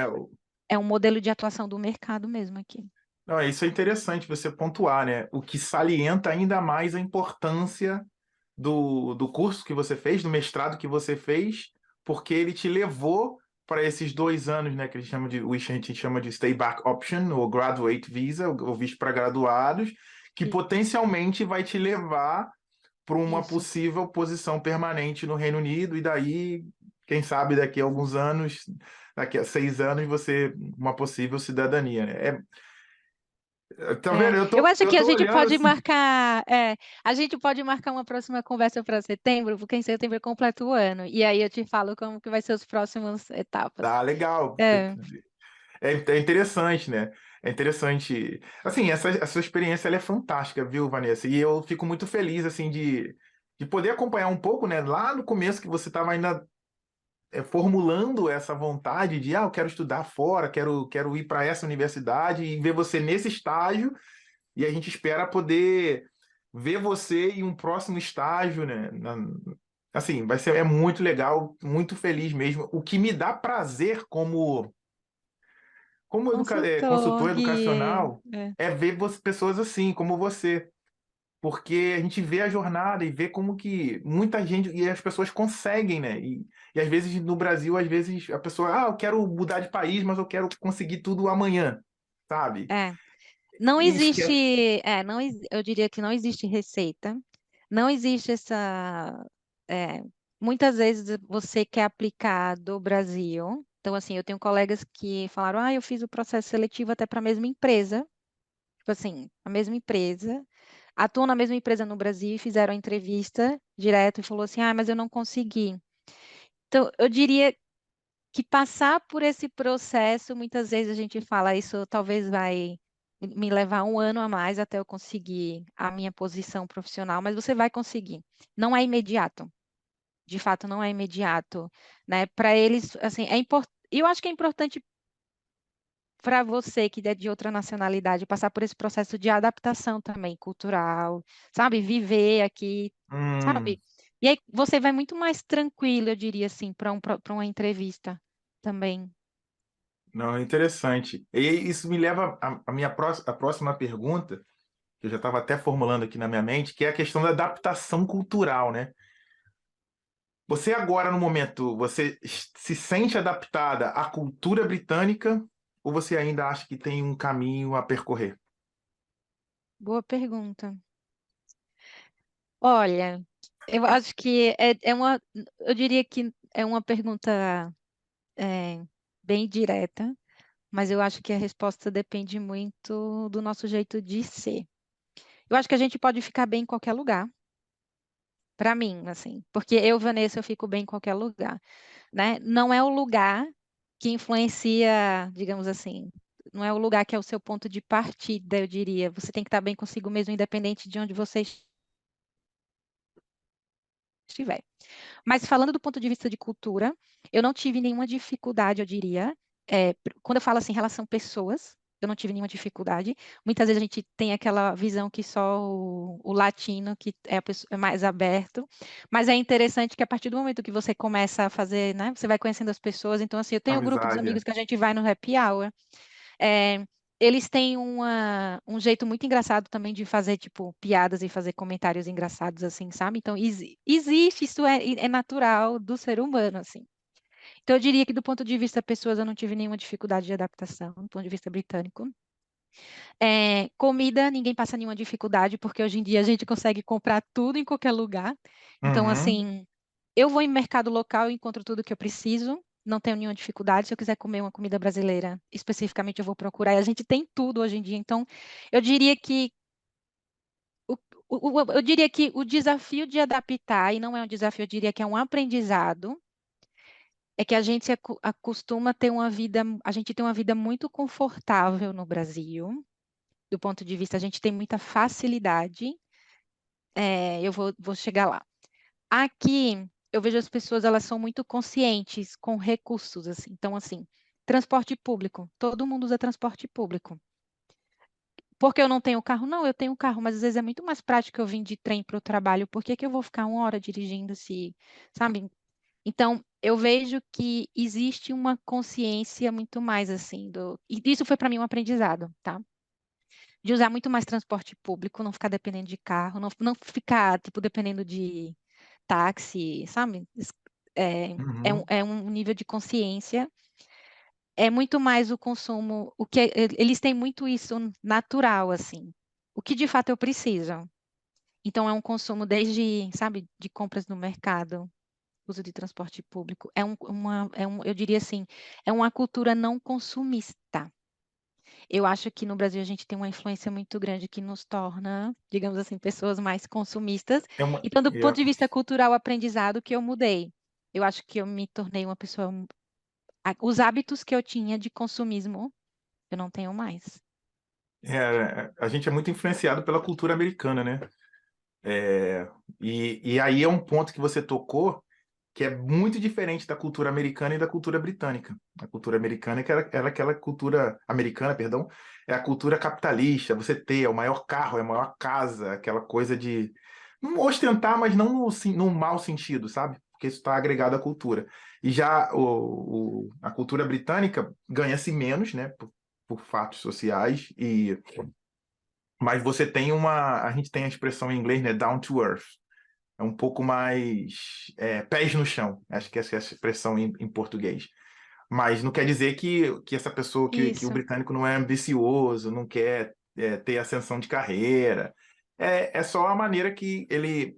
Speaker 2: é um modelo de atuação do mercado mesmo aqui.
Speaker 1: não, isso é interessante você pontuar, né? O que salienta ainda mais a importância do curso que você fez, do mestrado que você fez, porque ele te levou para esses 2 anos, né? Que eles chamam a gente chama de Stay Back Option, ou Graduate Visa, o visto para graduados, que
Speaker 2: I-
Speaker 1: potencialmente vai te levar para uma
Speaker 2: Isso.
Speaker 1: possível posição permanente no Reino Unido, e daí, quem sabe, daqui a alguns anos, daqui a 6 anos, você uma possível cidadania, né? Tá vendo?
Speaker 2: Eu acho
Speaker 1: Eu
Speaker 2: que a
Speaker 1: tô
Speaker 2: gente
Speaker 1: olhando
Speaker 2: pode
Speaker 1: assim.
Speaker 2: marcar, a gente pode marcar uma próxima conversa para setembro, porque em setembro eu completo o ano, e aí eu te falo como que vai ser as próximas etapas.
Speaker 1: Tá legal.
Speaker 2: É,
Speaker 1: É interessante, né? É interessante. Assim, essa experiência ela é fantástica, viu, Vanessa? E eu fico muito feliz, assim, de poder acompanhar um pouco, né? Lá no começo que você estava ainda formulando essa vontade de, eu quero estudar fora, quero ir para essa universidade e ver você nesse estágio, e a gente espera poder ver você em um próximo estágio, né? Assim, é muito legal, muito feliz mesmo. O que me dá prazer como
Speaker 2: Consultor
Speaker 1: consultor
Speaker 2: e...
Speaker 1: educacional é ver pessoas assim, como você. Porque a gente vê a jornada e vê como que muita gente e as pessoas conseguem, né? E às vezes no Brasil, às vezes a pessoa, eu quero mudar de país, mas eu quero conseguir tudo amanhã, sabe?
Speaker 2: é. Não
Speaker 1: E esquece.
Speaker 2: existe, eu diria que não existe receita, não existe essa, é, muitas vezes você quer aplicar do Brasil, então assim, eu tenho colegas que falaram, eu fiz o processo seletivo até para a mesma empresa, tipo assim, a mesma empresa, atuam na mesma empresa no Brasil e fizeram a entrevista direto e falou assim, mas eu não consegui. Então, eu diria que passar por esse processo, muitas vezes a gente fala, isso talvez vai me levar um ano a mais até eu conseguir a minha posição profissional, mas você vai conseguir. Não é imediato. De fato, não é imediato, né? Para eles, assim, eu acho que é importante para você que é de outra nacionalidade passar por esse processo de adaptação também cultural, sabe? Viver aqui,
Speaker 1: Hum,
Speaker 2: sabe? E aí você vai muito mais tranquilo, eu diria assim, para uma entrevista também.
Speaker 1: não, é interessante. E isso me leva à minha a próxima pergunta, que eu já estava até formulando aqui na minha mente, que é a questão da adaptação cultural, né? Você agora, no momento, você se sente adaptada à cultura britânica ou você ainda acha que tem um caminho a percorrer?
Speaker 2: Boa pergunta. Olha, eu acho que eu diria que é uma pergunta é, bem direta, mas eu acho que a resposta depende muito do nosso jeito de ser. Eu acho que a gente pode ficar bem em qualquer lugar, para mim, assim, porque eu, Vanessa, eu fico bem em qualquer lugar, né? Não é o lugar que influencia, digamos assim, não é o lugar que é o seu ponto de partida, eu diria. Você tem que estar bem consigo mesmo, independente de onde você estiver. Mas falando do ponto de vista de cultura, eu não tive nenhuma dificuldade, eu diria. Quando eu falo assim, em relação a pessoas, eu não tive nenhuma dificuldade. Muitas vezes a gente tem aquela visão que só o latino que é mais aberto, mas é interessante que a partir do momento que você começa a fazer, né, você vai conhecendo as pessoas. Então, assim, eu tenho um grupo dos
Speaker 1: Amizade.
Speaker 2: amigos que a gente vai no happy hour. É, eles têm um jeito muito engraçado também de fazer, tipo, piadas e fazer comentários engraçados, assim, sabe? Então, existe, isso é natural do ser humano, assim. Então, eu diria que do ponto de vista pessoas, eu não tive nenhuma dificuldade de adaptação, do ponto de vista britânico. Comida, ninguém passa nenhuma dificuldade, porque hoje em dia a gente consegue comprar tudo em qualquer lugar. Então,
Speaker 1: Uhum.
Speaker 2: assim, eu vou em mercado local e encontro tudo que eu preciso, não tenho nenhuma dificuldade. Se eu quiser comer uma comida brasileira, especificamente, eu vou procurar. E a gente tem tudo hoje em dia. Então, eu diria que eu diria que o desafio de adaptar, e não é um desafio, eu diria que é um aprendizado, é que a gente acostuma ter uma vida, a gente tem uma vida muito confortável no Brasil, do ponto de vista, a gente tem muita facilidade. Eu vou chegar lá. Aqui, eu vejo as pessoas, elas são muito conscientes com recursos, assim. Então, assim, transporte público, todo mundo usa transporte público. Porque eu não tenho carro? Não, eu tenho carro, mas às vezes é muito mais prático eu vir de trem para o trabalho. Por que que eu vou ficar uma hora dirigindo se, sabe? Então, eu vejo que existe uma consciência muito mais assim e isso foi para mim um aprendizado, tá? De usar muito mais transporte público, não ficar dependendo de carro, não ficar, tipo, dependendo de táxi, sabe?
Speaker 1: Uhum.
Speaker 2: É um nível de consciência. É muito mais o consumo, eles têm muito isso natural, assim. O que de fato eu preciso. Então, é um consumo desde, sabe, de compras no mercado, uso de transporte público. Eu diria assim, é uma cultura não consumista. Eu acho que no Brasil a gente tem uma influência muito grande que nos torna, digamos assim, pessoas mais consumistas.
Speaker 1: É uma,
Speaker 2: Então, do ponto
Speaker 1: é,
Speaker 2: de vista cultural, aprendizado que eu mudei. Eu acho que eu me tornei uma pessoa. Os hábitos que eu tinha de consumismo, eu não tenho mais.
Speaker 1: a gente é muito influenciado pela cultura americana, né? É, e aí é um ponto que você tocou que é muito diferente da cultura americana e da cultura britânica. A cultura americana ela é aquela cultura americana, perdão, é a cultura capitalista. Você ter o maior carro, é a maior casa, aquela coisa de não ostentar, mas não no mau sentido, sabe? Porque isso está agregado à cultura. E já a cultura britânica ganha-se menos, né? Por fatos sociais e mas você tem a gente tem a expressão em inglês, né? Down to earth, é um pouco mais pés no chão. Acho que essa é a expressão em português. Mas não quer dizer que essa pessoa, que o
Speaker 2: Isso,
Speaker 1: britânico não é ambicioso, não quer ter ascensão de carreira. É só a maneira que ele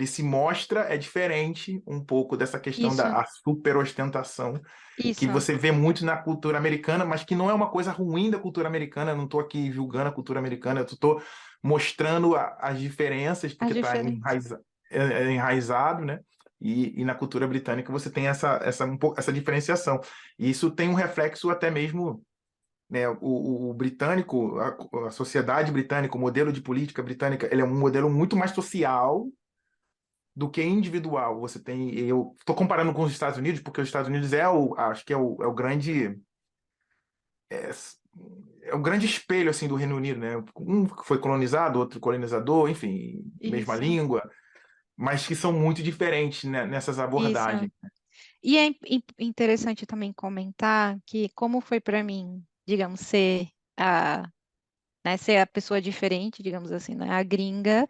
Speaker 1: se mostra é diferente um pouco dessa questão
Speaker 2: isso,
Speaker 1: da superostentação que
Speaker 2: isso.
Speaker 1: você vê muito na cultura americana, mas que não é uma coisa ruim da cultura americana. Eu não estou aqui julgando a cultura americana, eu estou mostrando as diferenças,
Speaker 2: As
Speaker 1: porque está
Speaker 2: diferenças.
Speaker 1: enraizado, né? E na cultura britânica você tem essa diferenciação. E isso tem um reflexo até mesmo, né, o britânico, a sociedade britânica, o modelo de política britânica, ele é um modelo muito mais social do que individual. Você tem, eu estou comparando com os Estados Unidos, porque os Estados Unidos acho que é o grande, é, é o grande espelho assim do Reino Unido, né? Um que foi colonizado, outro colonizador, enfim, mesma
Speaker 2: Isso,
Speaker 1: língua, mas que são muito diferentes, né, nessas
Speaker 2: isso.
Speaker 1: abordagens.
Speaker 2: E é interessante também comentar que como foi para mim, digamos, ser a pessoa diferente, digamos assim, né? A gringa,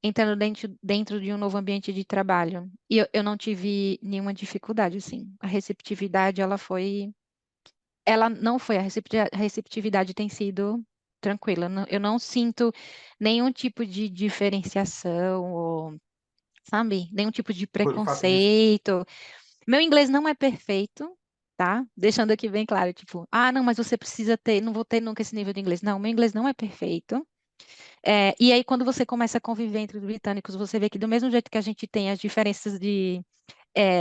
Speaker 2: entrando dentro de um novo ambiente de trabalho. E eu não tive nenhuma dificuldade, assim. A receptividade, ela não foi, a receptividade tem sido tranquila. Eu não sinto nenhum tipo de diferenciação, ou, sabe? Nenhum tipo de
Speaker 1: Por fato de
Speaker 2: preconceito. Meu inglês não é perfeito, tá? Deixando aqui bem claro, tipo, não, mas você precisa ter, não vou ter nunca esse nível de inglês. Não, meu inglês não é perfeito. E aí, quando você começa a conviver entre os britânicos, você vê que do mesmo jeito que a gente tem as diferenças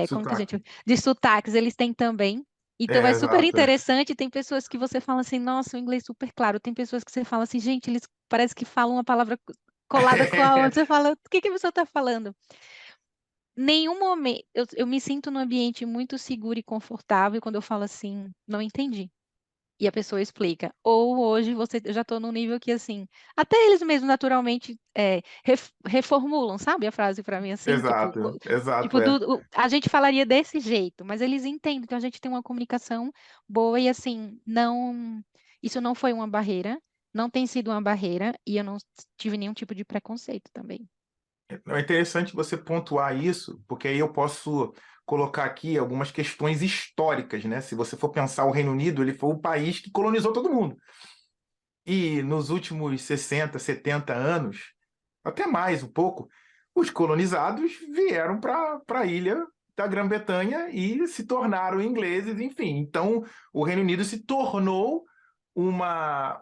Speaker 2: como que a gente,
Speaker 1: sotaque.
Speaker 2: de sotaques, eles têm também. Então é super
Speaker 1: Exato.
Speaker 2: interessante. Tem pessoas que você fala assim, nossa, o inglês super claro. Tem pessoas que você fala assim, gente, eles parece que falam uma palavra colada com a outra. Você fala, o que que a pessoa está falando? Nenhum momento, eu me sinto num ambiente muito seguro e confortável quando eu falo assim, não entendi. E a pessoa explica. Ou hoje eu já estou num nível que, assim, até eles mesmos naturalmente reformulam, sabe, a frase para mim, assim, tipo,
Speaker 1: Exato, exato,
Speaker 2: tipo a gente falaria desse jeito, mas eles entendem, então a gente tem uma comunicação boa e, assim, não, isso não foi uma barreira, não tem sido uma barreira e eu não tive nenhum tipo de preconceito também.
Speaker 1: É interessante você pontuar isso, porque aí eu posso colocar aqui algumas questões históricas, né? Se você for pensar o Reino Unido, ele foi o país que colonizou todo mundo. E nos últimos 60, 70 anos, até mais um pouco, os colonizados vieram para a ilha da Grã-Bretanha e se tornaram ingleses, enfim. Então, o Reino Unido se tornou uma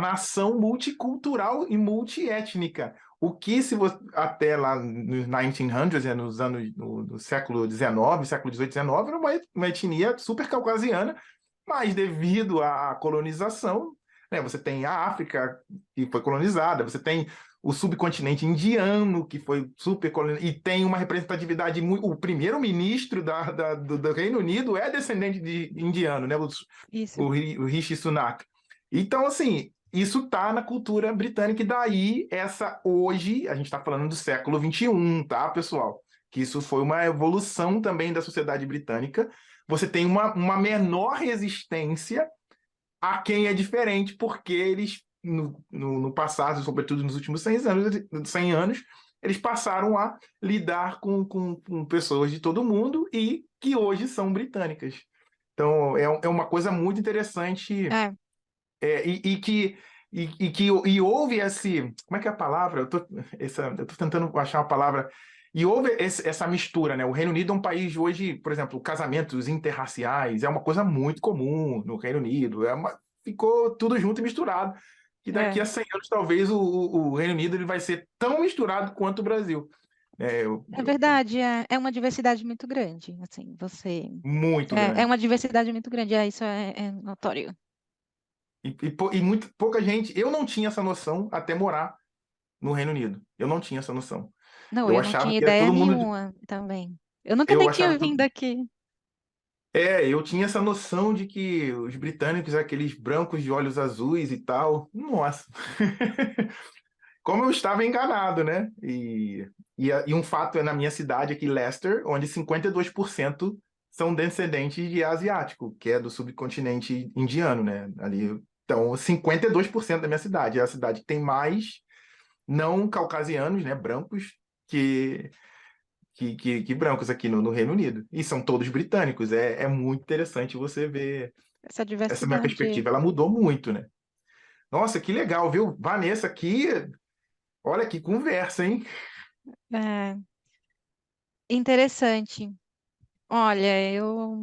Speaker 1: nação multicultural e multiétnica. O que se você, até lá nos 1900, nos anos no século XIX, século XVIII, XIX, era uma etnia super caucasiana, mas devido à colonização, né, você tem a África, que foi colonizada, você tem o subcontinente indiano, que foi super colonizado, e tem uma representatividade muito. O primeiro-ministro do Reino Unido é descendente de indiano, né?
Speaker 2: Isso.
Speaker 1: O Rishi Sunak. Então, assim, isso está na cultura britânica, e daí hoje, a gente está falando do século XXI, tá, pessoal? Que isso foi uma evolução também da sociedade britânica. Você tem uma menor resistência a quem é diferente, porque eles, no passado, sobretudo nos últimos 100 anos, eles passaram a lidar com pessoas de todo mundo e que hoje são britânicas. Então, é uma coisa muito interessante
Speaker 2: É,
Speaker 1: e houve esse. Como é que é a palavra? Eu tô tentando achar uma palavra. E houve essa mistura, né? O Reino Unido é um país hoje, por exemplo, casamentos interraciais é uma coisa muito comum no Reino Unido. Ficou tudo junto e misturado. E daqui
Speaker 2: é.
Speaker 1: a 100 anos, talvez o Reino Unido ele vai ser tão misturado quanto o Brasil.
Speaker 2: É verdade, é uma diversidade muito grande, assim,
Speaker 1: Muito
Speaker 2: é
Speaker 1: grande.
Speaker 2: uma diversidade muito grande, isso é notório.
Speaker 1: E muito pouca gente. Eu não tinha essa noção até morar no Reino Unido. Eu não tinha essa noção.
Speaker 2: Não,
Speaker 1: Eu
Speaker 2: eu não
Speaker 1: achava
Speaker 2: tinha
Speaker 1: que era
Speaker 2: ideia
Speaker 1: todo mundo.
Speaker 2: nenhuma também. Eu nunca
Speaker 1: Eu
Speaker 2: nem
Speaker 1: achava
Speaker 2: tinha
Speaker 1: que
Speaker 2: vindo aqui.
Speaker 1: eu tinha essa noção de que os britânicos eram aqueles brancos de olhos azuis e tal. Nossa, como eu estava enganado, né? E um fato é na minha cidade aqui, Leicester, onde 52% são descendentes de asiático, que é do subcontinente indiano, né? Ali, então, 52% da minha cidade é a cidade que tem mais não caucasianos, né, brancos, que que brancos aqui no Reino Unido. E são todos britânicos. É muito interessante você ver
Speaker 2: Essa
Speaker 1: essa minha
Speaker 2: diversidade.
Speaker 1: perspectiva. Ela mudou muito, né? Nossa, que legal, viu? Vanessa, aqui, olha que conversa, hein?
Speaker 2: É, interessante. Olha, eu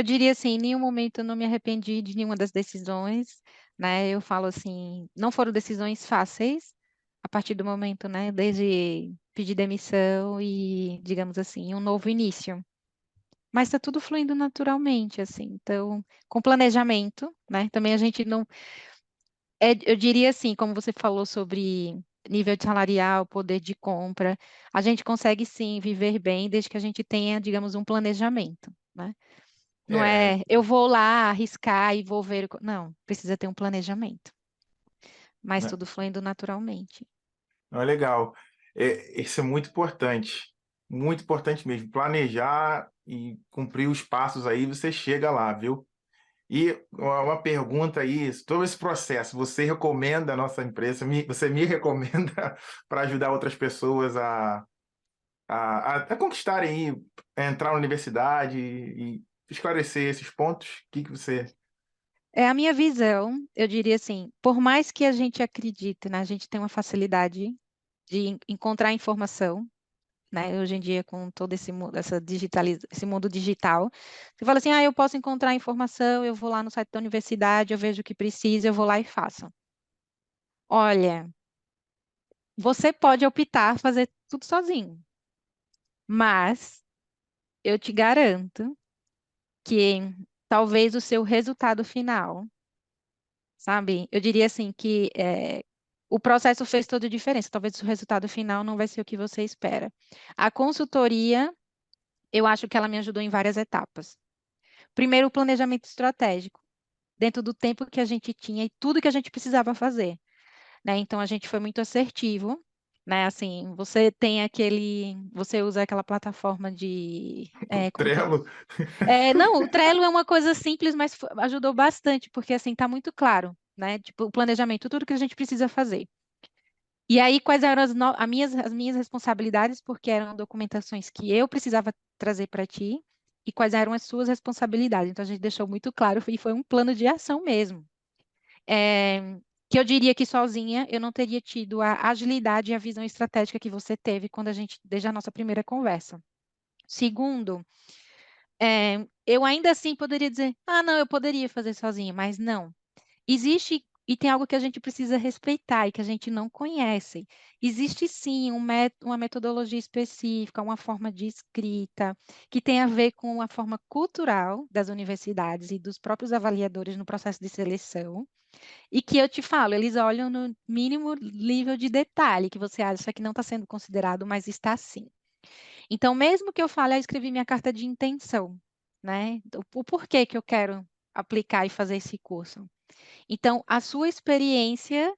Speaker 2: diria assim, em nenhum momento eu não me arrependi de nenhuma das decisões, né? Eu falo assim, não foram decisões fáceis, a partir do momento, né, desde pedir demissão e, digamos assim, um novo início. Mas está tudo fluindo naturalmente, assim. Então, com planejamento, né? Também a gente não. Eu diria assim, como você falou sobre nível de salarial, poder de compra, a gente consegue sim viver bem desde que a gente tenha, digamos, um planejamento, né? Não
Speaker 1: É,
Speaker 2: é eu vou lá arriscar e vou ver. Não, precisa ter um planejamento, mas
Speaker 1: né?
Speaker 2: tudo fluindo naturalmente.
Speaker 1: Não é legal. Isso é muito importante mesmo. Planejar e cumprir os passos aí, você chega lá, viu? E uma pergunta aí, todo esse processo, você recomenda a nossa empresa, você me recomenda para ajudar outras pessoas a conquistarem aí, a entrar na universidade e esclarecer esses pontos? O que que você...
Speaker 2: É a minha visão, eu diria assim, por mais que a gente acredite, né, a gente tem uma facilidade de encontrar informação, né? Hoje em dia, com todo esse mundo, esse mundo digital, você fala assim, eu posso encontrar informação, eu vou lá no site da universidade, eu vejo o que precisa, eu vou lá e faço. Olha, você pode optar fazer tudo sozinho, mas eu te garanto que talvez o seu resultado final, sabe? Eu diria assim que o processo fez toda a diferença. Talvez o resultado final não vai ser o que você espera. A consultoria, eu acho que ela me ajudou em várias etapas. Primeiro, o planejamento estratégico, dentro do tempo que a gente tinha e tudo que a gente precisava fazer, né? Então, a gente foi muito assertivo, né? Assim, você usa aquela plataforma de, como que é?
Speaker 1: Trello?
Speaker 2: Não, o Trello é uma coisa simples, mas ajudou bastante, porque assim, tá muito claro, né? Tipo, o planejamento, tudo que a gente precisa fazer. E aí, quais eram as minhas responsabilidades, porque eram documentações que eu precisava trazer para ti, e quais eram as suas responsabilidades. Então, a gente deixou muito claro, e foi um plano de ação mesmo. É, que eu diria que sozinha eu não teria tido a agilidade e a visão estratégica que você teve desde a nossa primeira conversa. Segundo, eu ainda assim poderia dizer, não, eu poderia fazer sozinha, mas não. Existe, e tem algo que a gente precisa respeitar e que a gente não conhece. Existe sim uma metodologia específica, uma forma de escrita, que tem a ver com a forma cultural das universidades e dos próprios avaliadores no processo de seleção. E que eu te falo, eles olham no mínimo nível de detalhe que você acha que não está sendo considerado, mas está sim. Então, mesmo que eu fale, eu escrevi minha carta de intenção, né? O porquê que eu quero aplicar e fazer esse curso. Então, a sua experiência,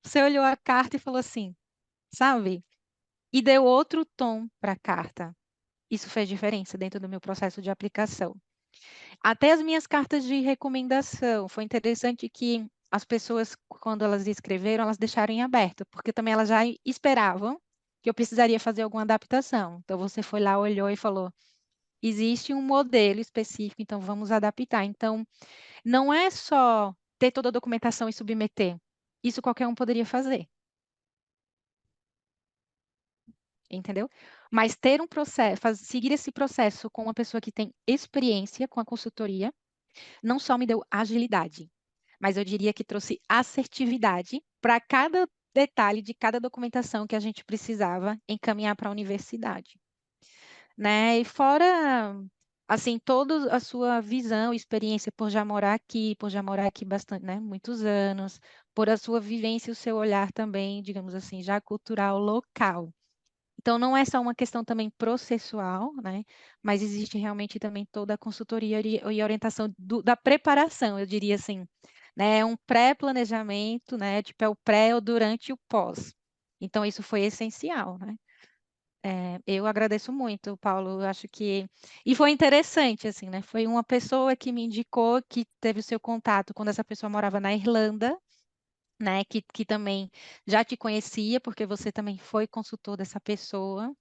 Speaker 2: você olhou a carta e falou assim, sabe? E deu outro tom para a carta. Isso fez diferença dentro do meu processo de aplicação. Até as minhas cartas de recomendação, foi interessante que as pessoas, quando elas escreveram, elas deixaram em aberto, porque também elas já esperavam que eu precisaria fazer alguma adaptação. Então, você foi lá, olhou e falou: existe um modelo específico, então vamos adaptar. Então, não é só ter toda a documentação e submeter. Isso qualquer um poderia fazer, entendeu? Mas ter um processo, seguir esse processo com uma pessoa que tem experiência com a consultoria, não só me deu agilidade, mas eu diria que trouxe assertividade para cada detalhe de cada documentação que a gente precisava encaminhar para a universidade, né? E fora assim, toda a sua visão, experiência por já morar aqui bastante, né, muitos anos, por a sua vivência e o seu olhar também, digamos assim, já cultural local. Então, não é só uma questão também processual, né? Mas existe realmente também toda a consultoria e orientação da preparação, eu diria assim, né? É um pré-planejamento, né? Tipo, é o pré, o durante e o pós. Então, isso foi essencial, né? Eu agradeço muito, Paulo. Eu acho que. E foi interessante, assim, né? Foi uma pessoa que me indicou que teve o seu contato quando essa pessoa morava na Irlanda, né? Que também já te conhecia, porque você também foi consultor dessa pessoa.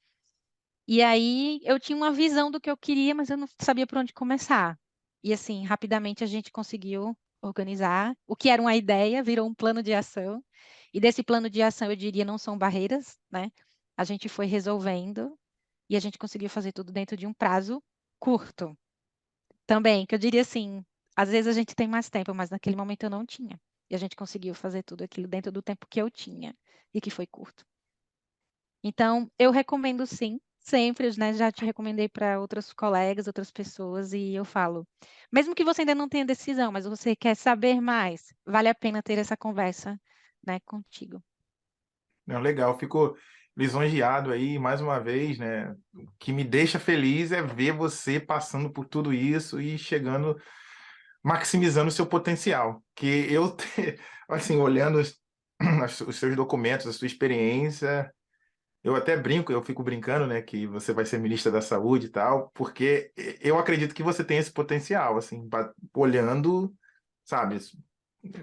Speaker 2: E aí eu tinha uma visão do que eu queria, mas eu não sabia por onde começar. E assim, rapidamente a gente conseguiu organizar. O que era uma ideia virou um plano de ação. E desse plano de ação, eu diria, não são barreiras, né? A gente foi resolvendo e a gente conseguiu fazer tudo dentro de um prazo curto. Também, que eu diria assim, às vezes a gente tem mais tempo, mas naquele momento eu não tinha. E a gente conseguiu fazer tudo aquilo dentro do tempo que eu tinha e que foi curto. Então, eu recomendo sim, sempre, né? Já te recomendei para outros colegas, outras pessoas, e eu falo, mesmo que você ainda não tenha decisão, mas você quer saber mais, vale a pena ter essa conversa, né, contigo.
Speaker 1: Não, legal, fico lisonjeado aí mais uma vez, né? O que me deixa feliz é ver você passando por tudo isso e chegando, maximizando o seu potencial. Que eu, assim, olhando os seus documentos, a sua experiência, eu até brinco, eu fico brincando, né, que você vai ser ministra da Saúde e tal, porque eu acredito que você tem esse potencial, assim, olhando, sabe?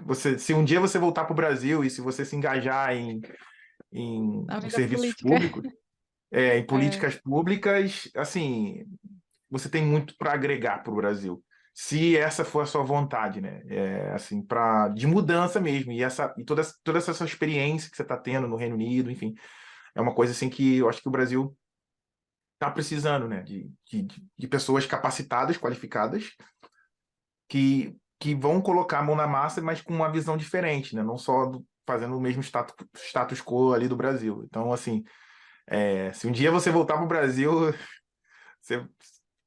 Speaker 1: Você, se um dia você voltar para o Brasil e se você se engajar
Speaker 2: Na
Speaker 1: em
Speaker 2: vida
Speaker 1: serviços
Speaker 2: política.
Speaker 1: públicos, em
Speaker 2: É,
Speaker 1: políticas públicas, assim, você tem muito para agregar para o Brasil. Se essa for a sua vontade, né? Assim, de mudança mesmo. E toda essa sua experiência que você está tendo no Reino Unido, enfim, é uma coisa assim que eu acho que o Brasil está precisando, né? De pessoas capacitadas, qualificadas, que vão colocar a mão na massa, mas com uma visão diferente, né? Não só fazendo o mesmo status quo ali do Brasil. Então, assim, se um dia você voltar para o Brasil, você,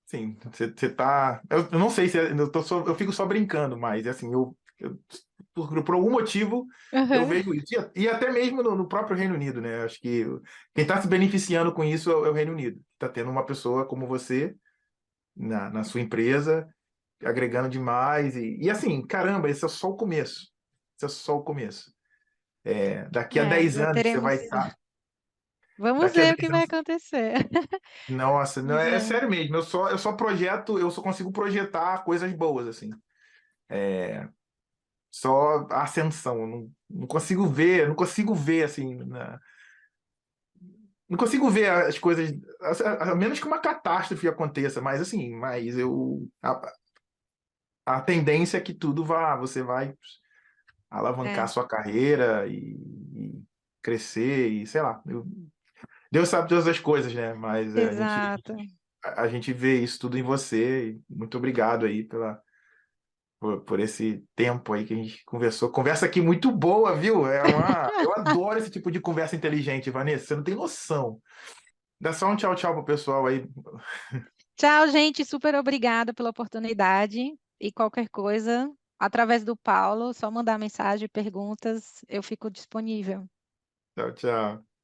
Speaker 1: sim, você tá. Eu não sei se eu fico só brincando, mas assim, por algum motivo eu
Speaker 2: aham,
Speaker 1: vejo isso. E até mesmo no próprio Reino Unido, né? Acho que quem está se beneficiando com isso é o Reino Unido. Está tendo uma pessoa como você na sua empresa, agregando demais. E assim, caramba, esse é só o começo. Esse é só o começo. Daqui a 10
Speaker 2: ainda
Speaker 1: anos você vai
Speaker 2: teremos.
Speaker 1: estar.
Speaker 2: Vamos
Speaker 1: Daqui a
Speaker 2: ver o que
Speaker 1: 10
Speaker 2: vai
Speaker 1: anos.
Speaker 2: acontecer.
Speaker 1: Nossa, não,
Speaker 2: Mas
Speaker 1: é
Speaker 2: é,
Speaker 1: sério mesmo. Eu só projeto, eu só consigo projetar coisas boas, assim. Só a ascensão. Eu não consigo ver, assim. Não consigo ver as coisas, a menos que uma catástrofe aconteça, mas assim, a tendência é que você vai alavancar
Speaker 2: é,
Speaker 1: sua carreira e crescer e sei lá. Deus sabe todas as coisas, né? Mas
Speaker 2: exato.
Speaker 1: a gente vê isso tudo em você. E muito obrigado aí por esse tempo aí que a gente conversou. Conversa aqui muito boa, viu? Eu adoro esse tipo de conversa inteligente, Vanessa. Você não tem noção. Dá só um tchau, tchau pro pessoal aí.
Speaker 2: Tchau, gente. Super obrigada pela oportunidade. E qualquer coisa, através do Paulo, só mandar mensagem, perguntas, eu fico disponível.
Speaker 1: Tchau, tchau.